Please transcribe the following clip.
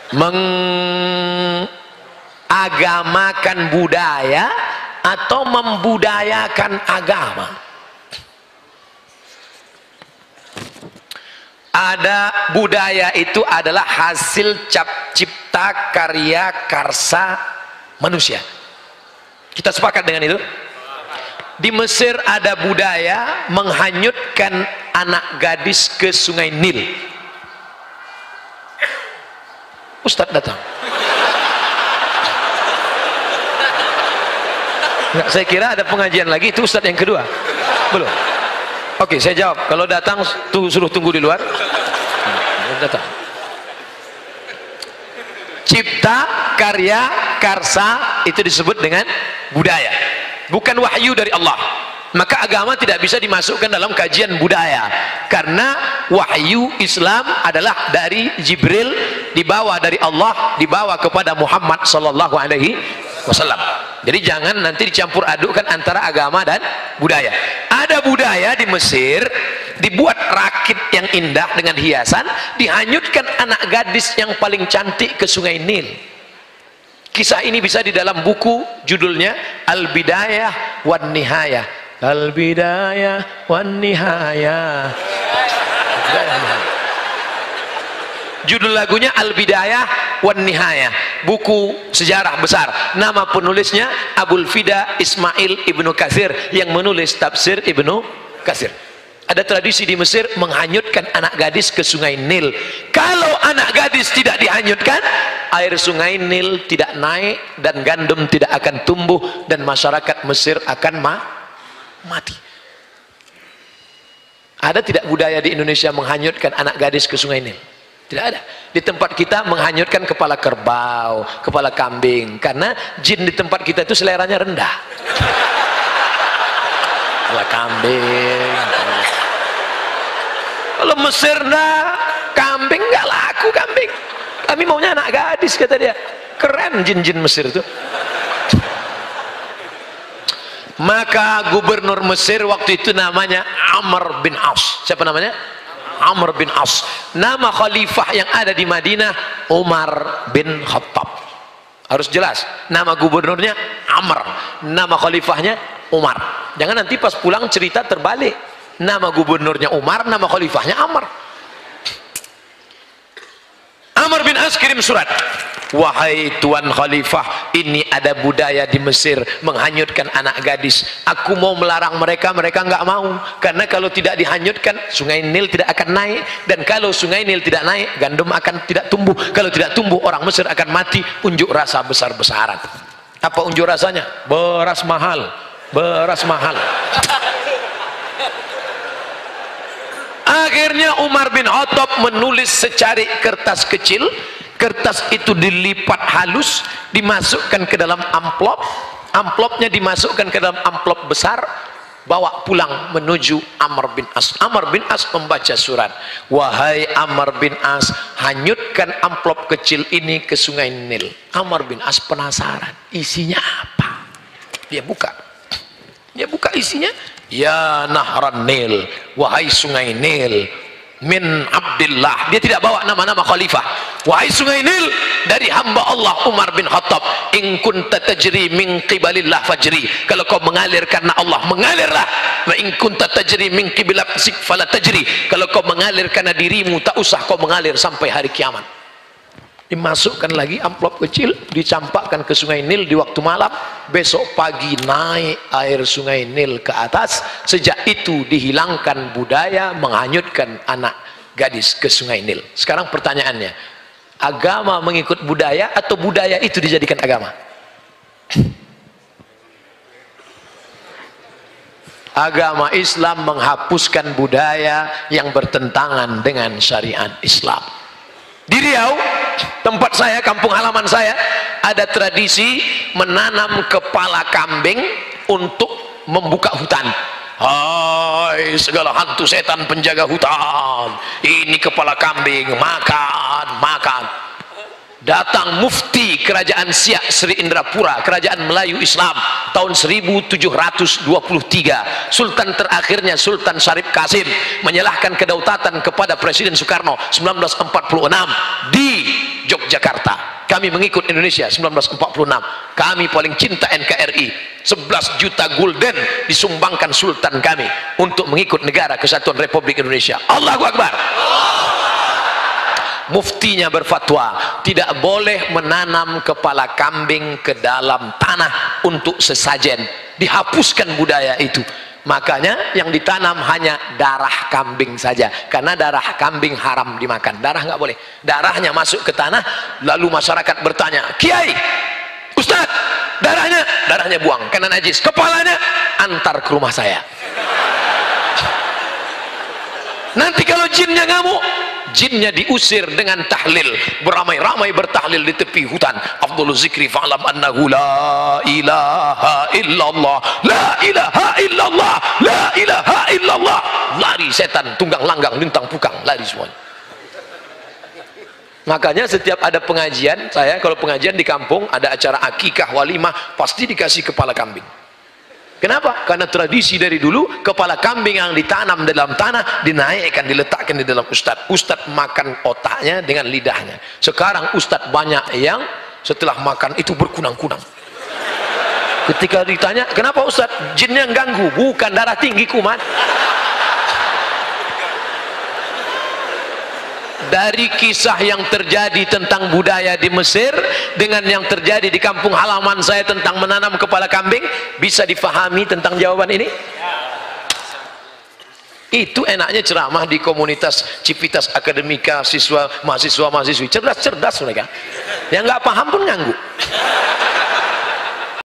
Mengagamakan budaya atau membudayakan agama. Ada budaya itu adalah hasil cipta karya karsa manusia. Kita sepakat dengan itu? Di Mesir ada budaya menghanyutkan anak gadis ke Sungai Nil. Ustadz datang. Nggak, saya kira ada pengajian lagi, itu Ustadz yang kedua. Belum. Oke, saya jawab. Kalau datang suruh tunggu di luar. Datang. Cipta karya karsa itu disebut dengan budaya, bukan wahyu dari Allah. Maka agama tidak bisa dimasukkan dalam kajian budaya, karena wahyu Islam adalah dari Jibril, dibawa dari Allah, dibawa kepada Muhammad sallallahu alaihi wasallam. Jadi jangan nanti dicampur adukkan antara agama dan budaya. Ada budaya di Mesir, dibuat rakit yang indah dengan hiasan, dihanyutkan anak gadis yang paling cantik ke Sungai Nil. Kisah ini bisa di dalam buku judulnya Al-Bidayah wan Nihayah. Al-Bidayah wan Nihayah. Judul lagunya Al-Bidayah wan Nihayah, buku sejarah besar. Nama penulisnya Abul Fida Ismail Ibnu Katsir yang menulis tafsir Ibnu Katsir. Ada tradisi di Mesir menghanyutkan anak gadis ke Sungai Nil. Kalau anak gadis tidak dihanyutkan, air Sungai Nil tidak naik dan gandum tidak akan tumbuh dan masyarakat Mesir akan mati. Ada tidak budaya di Indonesia menghanyutkan anak gadis ke Sungai Nil? Tidak ada. Di tempat kita menghanyutkan kepala kerbau, kepala kambing, karena jin di tempat kita itu seleranya rendah. Kepala kambing. Kalau Mesir kambing nggak laku kambing. Kami maunya anak gadis, kata dia. Keren jin-jin Mesir itu. Maka gubernur Mesir waktu itu namanya Amr bin As. Siapa namanya? Amr bin As. Nama khalifah yang ada di Madinah Umar bin Khattab. Harus jelas, nama gubernurnya Amr, nama khalifahnya Umar. Jangan nanti pas pulang cerita terbalik. Nama gubernurnya Umar, nama khalifahnya Amr. Amr bin As kirim surat. Wahai Tuan Khalifah, ini ada budaya di Mesir menghanyutkan anak gadis. Aku mau melarang mereka, mereka nggak mau. Karena kalau tidak dihanyutkan, Sungai Nil tidak akan naik. Dan kalau Sungai Nil tidak naik, gandum akan tidak tumbuh. Kalau tidak tumbuh, orang Mesir akan mati. Unjuk rasa besar-besaran. Apa unjuk rasanya? Beras mahal. Beras mahal. Akhirnya Umar bin Khattab menulis secari kertas kecil. Kertas itu dilipat halus, dimasukkan ke dalam amplop, amplopnya dimasukkan ke dalam amplop besar, bawa pulang menuju Amr bin As. Amr bin As membaca surat. Wahai Amr bin As, hanyutkan amplop kecil ini ke Sungai Nil. Amr bin As penasaran, isinya apa? Dia buka isinya. Ya Nahran Nil, wahai Sungai Nil, min Abdillah. Dia tidak bawa nama-nama khalifah. Wahai Sungai Nil, dari hamba Allah Umar bin Khattab. In kunta tajri min qibalillah fajri. Kalau kau mengalir karena Allah, mengalirlah. Wa in kunta tajri min qibalak fala tajri. Kalau kau mengalir karena dirimu, tak usah kau mengalir sampai hari kiamat. Dimasukkan lagi amplop kecil, dicampakkan ke Sungai Nil di waktu malam. Besok pagi naik air Sungai Nil ke atas. Sejak itu dihilangkan budaya menghanyutkan anak gadis ke Sungai Nil. Sekarang pertanyaannya, agama mengikut budaya atau budaya itu dijadikan agama? Agama Islam menghapuskan budaya yang bertentangan dengan syariat Islam. Di Riau, tempat saya, kampung halaman saya, ada tradisi menanam kepala kambing untuk membuka hutan. Hai segala hantu setan penjaga hutan, ini kepala kambing, makan. Datang mufti kerajaan Siak Sri Indrapura, kerajaan Melayu Islam, tahun 1723. Sultan terakhirnya Sultan Syarif Kasim menyerahkan kedaulatan kepada Presiden Soekarno 1946 di Jogja. Yogyakarta. Kami mengikut Indonesia 1946. Kami paling cinta NKRI. 11 juta gulden disumbangkan sultan kami untuk mengikut negara kesatuan Republik Indonesia. Allahu Akbar. Muftinya berfatwa tidak boleh menanam kepala kambing ke dalam tanah untuk sesajen. Dihapuskan budaya itu. Makanya yang ditanam hanya darah kambing saja, karena darah kambing haram dimakan. Darah nggak boleh. Darahnya masuk ke tanah, lalu masyarakat bertanya, Kiai, Ustadz, darahnya buang karena najis. Kepalanya antar ke rumah saya. Nanti kalau jinnya ngamuk, jinnya diusir dengan tahlil, beramai-ramai bertahlil di tepi hutan. Afdhalul zikri fa'lam annahu la ilaha illallah, la ilaha illallah, la ilaha illallah. Lari setan, tunggang langgang, lintang pukang, lari semuanya. Makanya setiap ada pengajian, saya kalau pengajian di kampung ada acara akikah, walimah, pasti dikasih kepala kambing. Kenapa? Karena tradisi dari dulu kepala kambing yang ditanam dalam tanah dinaikkan, diletakkan di dalam ustadz. Ustadz makan otaknya dengan lidahnya. Sekarang ustadz banyak yang setelah makan itu berkunang-kunang. Ketika ditanya, kenapa ustadz? Jinnya ganggu. Bukan, darah tinggi kumat. Dari kisah yang terjadi tentang budaya di Mesir dengan yang terjadi di kampung halaman saya tentang menanam kepala kambing, bisa difahami tentang jawaban ini? Itu enaknya ceramah di komunitas Civitas Akademika, mahasiswa-mahasiswi cerdas-cerdas mereka. Yang nggak paham pun nganggu.